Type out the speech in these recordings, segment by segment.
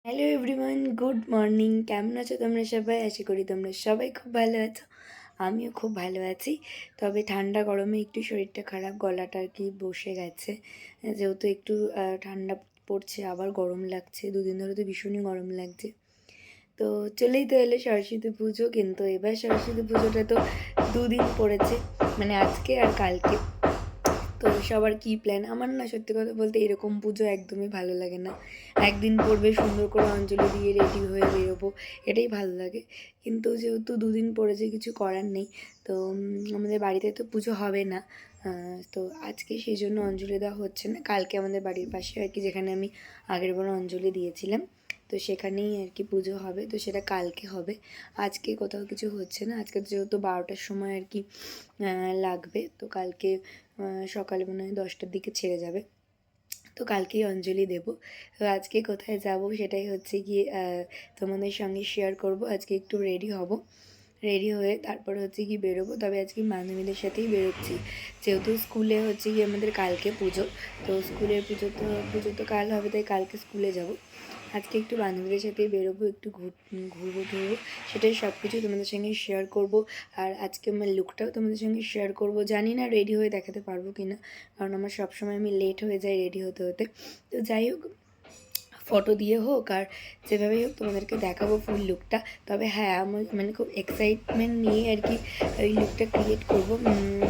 Hello everyone, good morning. কেমন আছো তোমরা সবাই? আশা করি তোমরা সবাই খুব ভালো আছো। আমিও খুব ভালো আছি। তবে ঠান্ডা গরমে একটু শরীরটা খারাপ, গলাটা আর কি বসে গেছে। যেহেতু একটু ঠান্ডা পড়ছে, আবার গরম লাগছে। দুদিন ধরে তো ভীষণই গরম লাগছে। তো চলেই তো এলো সরস্বতী পুজো, কিন্তু এবার সরস্বতী পুজোটা তো দুদিন পড়েছে, মানে আজকে আর কালকে। তো সবার কী প্ল্যান? আমার না সত্যি কথা বলতে এরকম পুজো একদমই ভালো লাগে না। একদিন পড়বে, সুন্দর করে অঞ্জলি দিয়ে রেডি হয়ে বেরোবো, এটাই ভালো লাগে। কিন্তু যেহেতু দুদিন পড়েছে, কিছু করার নেই। তো আমাদের বাড়িতে তো পুজো হবে না। তো আজকে সেই জন্য অঞ্জলি দেওয়া হচ্ছে না। কালকে আমাদের বাড়ির পাশে আর কি, যেখানে আমি আগের বার অঞ্জলি দিয়েছিলাম, তো সেখানেই আর কি পুজো হবে। তো সেটা কালকে হবে, আজকে কোথাও কিছু হচ্ছে না। আজকে যেহেতু 12টার সময় আর কি লাগবে, তো কালকে সকালে মনে হয় 10টার দিকে ছেড়ে যাবে। তো কালকেই অঞ্জলি দেব। তো আজকে কোথায় যাব সেটাই হচ্ছে গিয়ে তোমাদের সঙ্গে শেয়ার করব। আজকে একটু রেডি হব, রেডি হয়ে তারপরে হচ্ছে কি বেরোবো। তবে আজকে বান্ধবীদের সাথেই বেরোচ্ছি, যেহেতু স্কুলে হচ্ছে কি আমাদের কালকে পুজো। তো স্কুলের পুজো তো কাল হবে, তাই কালকে স্কুলে যাব। আজকে একটু বান্ধবীদের সাথেই বেরোবো, একটু ঘুরবো টুরবো, সেটাই সব কিছু তোমাদের সঙ্গে শেয়ার করব। আর আজকে আমার লুকটাও তোমাদের সঙ্গে শেয়ার করব। জানি না রেডি হয়ে দেখাতে পারবো কি না, কারণ আমার সবসময় আমি লেট হয়ে যাই রেডি হতে হতে। তো যাই হোক, ফটো দিয়ে হোক আর যেভাবেই হোক তোমাদেরকে দেখাবো ফুল লুকটা। তবে হ্যাঁ, আমার মানে খুব এক্সাইটমেন্ট নিয়ে আর কি ওই লুকটা ক্রিয়েট করবো।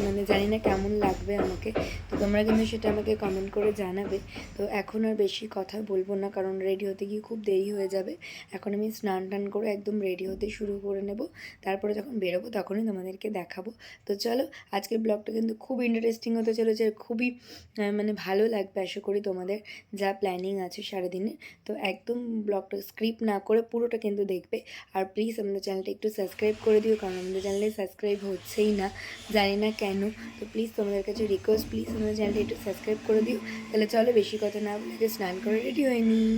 মানে জানি না কেমন লাগবে আমাকে, তো তোমরা কিন্তু সেটা আমাকে কমেন্ট করে জানাবে। তো এখন আর বেশি কথা বলবো না, কারণ রেডি হতে গিয়ে খুব দেরি হয়ে যাবে। এখন আমি স্নান টান করে একদম রেডি হতে শুরু করে নেব, তারপরে যখন বেরোবো তখনই তোমাদেরকে দেখাবো। তো চলো, আজকের ব্লগটা কিন্তু খুব ইন্টারেস্টিং হতে চলেছে, খুবই মানে ভালো লাগবে আশা করি তোমাদের, যা প্ল্যানিং আছে সারাদিনে। তো একদম ব্লগটা স্ক্রিপ্ট না করে পুরোটা কিন্তু দেখবে। আর প্লিজ আমাদের চ্যানেলটা একটু সাবস্ক্রাইব করে দিও, কারণ আমাদের চ্যানেলে সাবস্ক্রাইব হচ্ছেই না, জানি না কেন। তো প্লিজ তোমাদের কাছে রিকোয়েস্ট, প্লিজ আমাদের চ্যানেলটা একটু সাবস্ক্রাইব করে দিও। তাহলে চলো, বেশি কথা না বলে স্নান করে রেডি হয়ে নিই।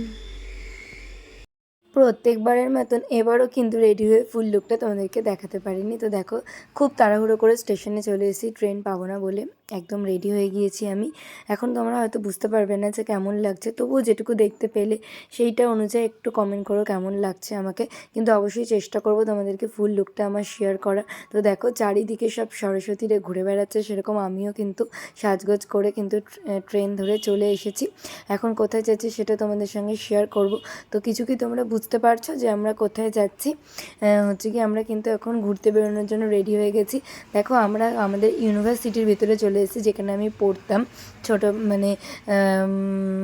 প্রত্যেকবারের মতন এবারও কিন্তু রেডি হয়ে ফুল লুকটা তোমাদেরকে দেখাতে পারিনি। তো দেখো, খুব তাড়াহুড়ো করে স্টেশনে চলে এসেছি, ট্রেন পাবো না বলে একদম রেডি হয়ে গিয়েছি আমি। এখন তোমরা হয়তো বুঝতে পারবে না যে কেমন লাগছে, তবুও যেটুকু দেখতে পেলে সেইটা অনুযায়ী একটু কমেন্ট করো কেমন লাগছে আমাকে। কিন্তু অবশ্যই চেষ্টা করবো তোমাদেরকে ফুল লুকটা আমার শেয়ার করা। তো দেখো, চারিদিকে সব সরস্বতীরে ঘুরে বেড়াচ্ছে, সেরকম আমিও কিন্তু সাজগোজ করে কিন্তু ট্রেন ধরে চলে এসেছি। এখন কোথায় যাচ্ছি সেটা তোমাদের সঙ্গে শেয়ার করব। তো কিছু কি তোমরা বুঝতে পারছো যে আমরা কোথায় যাচ্ছি? হচ্ছে কি, আমরা কিন্তু এখন ঘুরতে বেরোনোর জন্য রেডি হয়ে গেছি। দেখো, আমরা আমাদের ইউনিভার্সিটির ভিতরে চলে এসেছি, যেখানে আমি পড়তাম ছোটো, মানে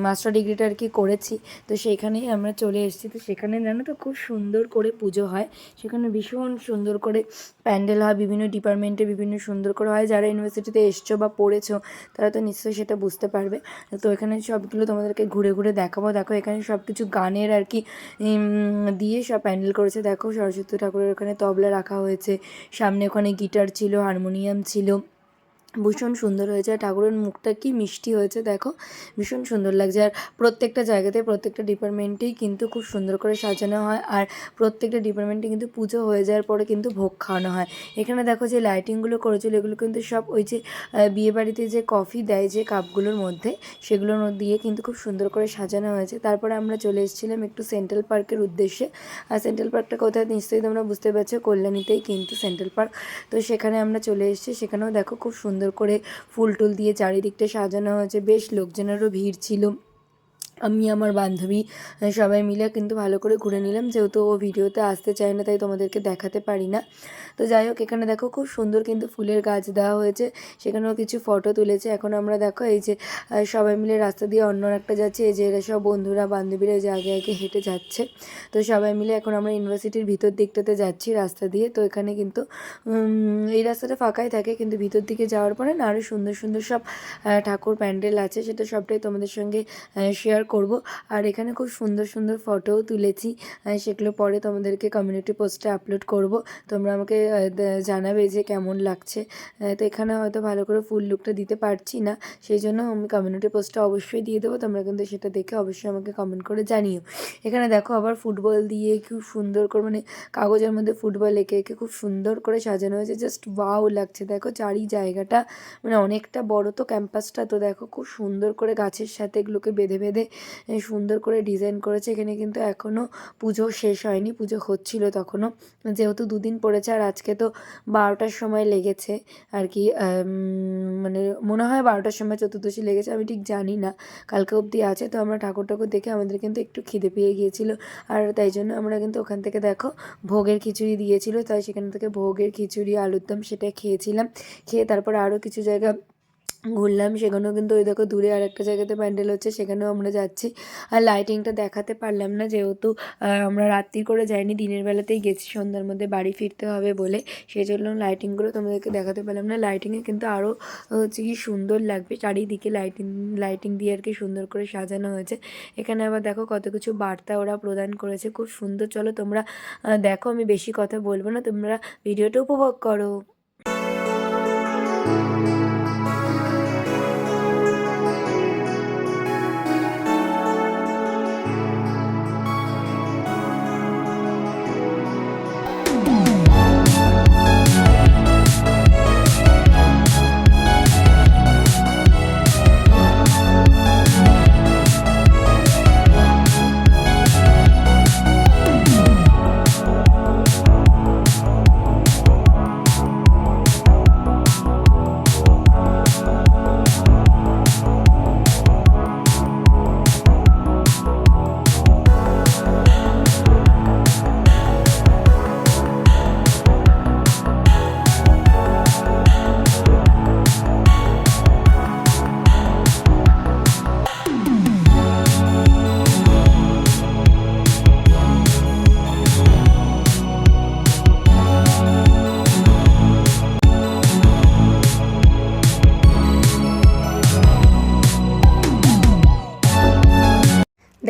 মাস্টার ডিগ্রিটা আর কি করেছি। তো সেইখানেই আমরা চলে এসেছি। তো সেখানে জানো তো, খুব সুন্দর করে পুজো হয়। সেখানে ভীষণ সুন্দর করে প্যান্ডেল হয়, বিভিন্ন ডিপার্টমেন্টে বিভিন্ন সুন্দর করে হয়। যারা ইউনিভার্সিটিতে এসছো বা পড়েছো তারা তো নিশ্চয়ই সেটা বুঝতে পারবে। তো এখানে সবগুলো তোমাদেরকে ঘুরে ঘুরে দেখাবো। দেখো, এখানে সব কিছু গানের আর কি দিয়ে সব প্যান্ডেল করেছে। দেখো, সরস্বতী ঠাকুরের ওখানে তবলা রাখা হয়েছে, সামনে ওখানে গিটার ছিল, হারমোনিয়াম ছিল, ভীষণ সুন্দর হয়েছে। আর ঠাকুরের মুখটা কি মিষ্টি হয়েছে দেখো, ভীষণ সুন্দর লাগছে। আর প্রত্যেকটা জায়গাতে, প্রত্যেকটা ডিপার্টমেন্টেই কিন্তু খুব সুন্দর করে সাজানো হয়। আর প্রত্যেকটা ডিপার্টমেন্টে কিন্তু পুজো হয়ে যাওয়ার পরে কিন্তু ভোগ খাওয়ানো হয়। এখানে দেখো যে লাইটিংগুলো করেছিল, এগুলো কিন্তু সব ওই যে বিয়েবাড়িতে যে কফি দেয় যে কাপগুলোর মধ্যে, সেগুলোর দিয়ে কিন্তু খুব সুন্দর করে সাজানো হয়েছে। তারপরে আমরা চলে এসেছিলাম একটু সেন্ট্রাল পার্কের উদ্দেশ্যে। আর সেন্ট্রাল পার্কটা কোথায় নিশ্চয়ই তোমরা বুঝতে পারছো, কল্যাণীতেই কিন্তু সেন্ট্রাল পার্ক। তো সেখানে আমরা চলে এসেছি। সেখানেও দেখো, খুব সুন্দর করে ফুল টুল দিয়ে চারিদিকটা সাজানো হয়েছে, বেশ লোকজনেরও ভিড় ছিল। আমি আমার বান্ধবী সবাই মিলে কিন্তু ভালো করে ঘুরে নিলাম, যেহেতু ও ভিডিওতে আসতে চায় না, তাই তোমাদেরকে দেখাতে পারি না। তো যাই হোক, এখানে দেখো খুব সুন্দর কিন্তু ফুলের গাছ দেওয়া হয়েছে, সেখানেও কিছু ফটো তুলেছে। এখন আমরা দেখো এই যে সবাই মিলে রাস্তা দিয়ে অন্য একটা যাচ্ছে, এই যে এরা সব বন্ধুরা বান্ধবীরা যে আগে আগে হেঁটে যাচ্ছে। তো সবাই মিলে এখন আমরা ইউনিভার্সিটির ভিতর দিকটাতে যাচ্ছি রাস্তা দিয়ে। তো এখানে কিন্তু এই রাস্তাটা ফাঁকাই থাকে, কিন্তু ভিতর দিকে যাওয়ার পরে না আরও সুন্দর সুন্দর সব ঠাকুর প্যান্ডেল আছে, সেটা সবটাই তোমাদের সঙ্গে শেয়ার করব। আর এখানে খুব সুন্দর সুন্দর ফটোও তুলেছি, সেগুলো পরে তোমাদেরকে কমিউনিটি পোস্টে আপলোড করব। তোমরা আমাকে জানাবে যে কেমন লাগছে। তো এখানে হয়তো ভালো করে ফুল লুকটা দিতে পারছি না, সেই জন্য আমি কমিউনিটি পোস্টটা অবশ্যই দিয়ে দেবো। তোমরা কিন্তু সেটা দেখে অবশ্যই আমাকে কমেন্ট করে জানিও। এখানে দেখো, আবার ফুটবল দিয়ে খুব সুন্দর করে, মানে কাগজের মধ্যে ফুটবল এঁকে এঁকে খুব সুন্দর করে সাজানো হয়েছে, জাস্ট ওয়াও লাগছে। দেখো, চারি জায়গাটা মানে অনেকটা বড় তো ক্যাম্পাসটা, তো দেখো খুব সুন্দর করে গাছের সাথে এগুলোকে বেঁধে বেঁধে সুন্দর করে ডিজাইন করেছে। এখানে কিন্তু এখনও পুজো শেষ হয়নি, পুজো হচ্ছিল তখনও, যেহেতু দুদিন পড়েছে আর আজকে তো 12টার সময় লেগেছে আর কি, মানে মনে হয় 12টার সময় চতুর্দশী লেগেছে, আমি ঠিক জানি না, কালকে অবধি আছে। তো আমরা ঠাকুর দেখে আমাদের কিন্তু একটু খিদে পেয়ে গিয়েছিল, আর তাই জন্য আমরা কিন্তু ওখান থেকে দেখো ভোগের খিচুড়ি দিয়েছিল, তাই সেখান থেকে ভোগের খিচুড়ি আলুর দম সেটা খেয়েছিলাম। খেয়ে তারপর আরও কিছু জায়গা ঘুরলাম, সেখানেও কিন্তু ওই দেখো দূরে আরেকটা জায়গাতে প্যান্ডেল হচ্ছে, সেখানেও আমরা যাচ্ছি। আর লাইটিংটা দেখাতে পারলাম না, যেহেতু আমরা রাত্রি করে যাইনি, দিনের বেলাতেই গেছি, সন্ধ্যার মধ্যে বাড়ি ফিরতে হবে বলে, সেই জন্য লাইটিংগুলো তোমাদেরকে দেখাতে পারলাম না। লাইটিংয়ে কিন্তু আরও হচ্ছে কি সুন্দর লাগবে, চারিদিকে লাইটিং দিয়ে আর কি সুন্দর করে সাজানো হয়েছে। এখানে আবার দেখো কত কিছু বার্তা ওরা প্রদান করেছে, খুব সুন্দর। চলো তোমরা দেখো, আমি বেশি কথা বলবো না, তোমরা ভিডিওটা উপভোগ করো।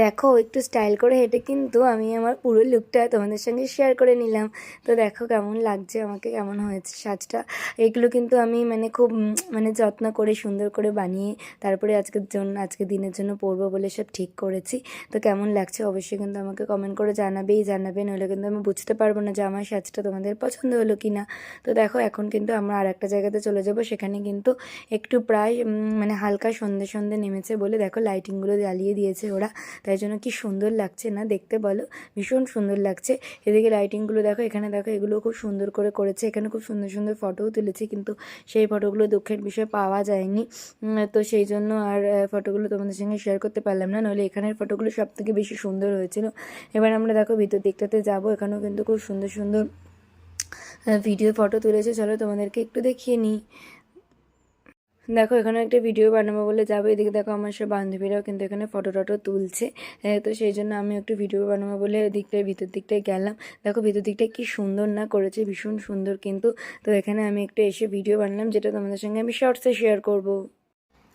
দেখো একটু স্টাইল করে হেঁটে কিন্তু আমি আমার পুরো লুকটা তোমাদের সঙ্গে শেয়ার করে নিলাম। তো দেখো কেমন লাগছে আমাকে, কেমন হয়েছে সাজটা। এগুলো কিন্তু আমি মানে খুব মানে যত্ন করে সুন্দর করে বানিয়ে তারপরে আজকের দিনের জন্য পরবো বলে সব ঠিক করেছি। তো কেমন লাগছে অবশ্যই কিন্তু আমাকে কমেন্ট করে জানাবে, নইলে কিন্তু আমি বুঝতে পারবো না যে আমার সাজটা তোমাদের পছন্দ হলো কি না। তো দেখো এখন কিন্তু আমরা আর একটা জায়গাতে চলে যাব, সেখানে কিন্তু একটু প্রায় মানে হালকা সন্ধে নেমেছে বলে দেখো লাইটিংগুলো জ্বালিয়ে দিয়েছে ওরা, তাই জন্য কি সুন্দর লাগছে না দেখতে বলো, ভীষণ সুন্দর লাগছে। এদিকে লাইটিংগুলো দেখো, এখানে দেখো এগুলো খুব সুন্দর করে করেছে, এখানে খুব সুন্দর ফটোও তুলেছি, কিন্তু সেই ফটোগুলো দুঃখের বিষয়ে পাওয়া যায়নি। তো সেই জন্য আর ফটোগুলো তোমাদের সঙ্গে শেয়ার করতে পারলাম না, নইলে এখানের ফটোগুলো সব থেকে বেশি সুন্দর হয়েছিল। এবার আমরা দেখো ভিতর দিকটাতে যাবো, এখানেও কিন্তু খুব সুন্দর ভিডিও ফটো তুলেছে, চলো তোমাদেরকে একটু দেখিয়ে নিই। দেখো এখানে একটা ভিডিও বানাবো বলে যাবো, এদিকে দেখো আমার সব বান্ধবীরাও কিন্তু এখানে ফটো টটো তুলছে। তো সেই জন্য আমি একটু ভিডিও বানাবো বলে ভিতর দিকটায় গেলাম। দেখো ভিতর দিকটায় কি সুন্দর না করেছে, ভীষণ সুন্দর কিন্তু। তো এখানে আমি একটু এসে ভিডিও বানালাম, যেটা তোমাদের সঙ্গে আমি শর্টসে শেয়ার করব।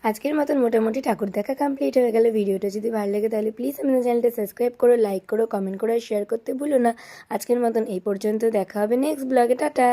আজকের মতন মোটামুটি ঠাকুর দেখা কমপ্লিট হয়ে গেল। ভিডিওটা যদি ভালো লাগে তাহলে প্লিজ আমাদের চ্যানেলটা সাবস্ক্রাইব করো, লাইক করো, কমেন্ট করো আর শেয়ার করতে ভুলো না। আজকের মতন এই পর্যন্ত, দেখা হবে নেক্সট ব্লগে, টাটা।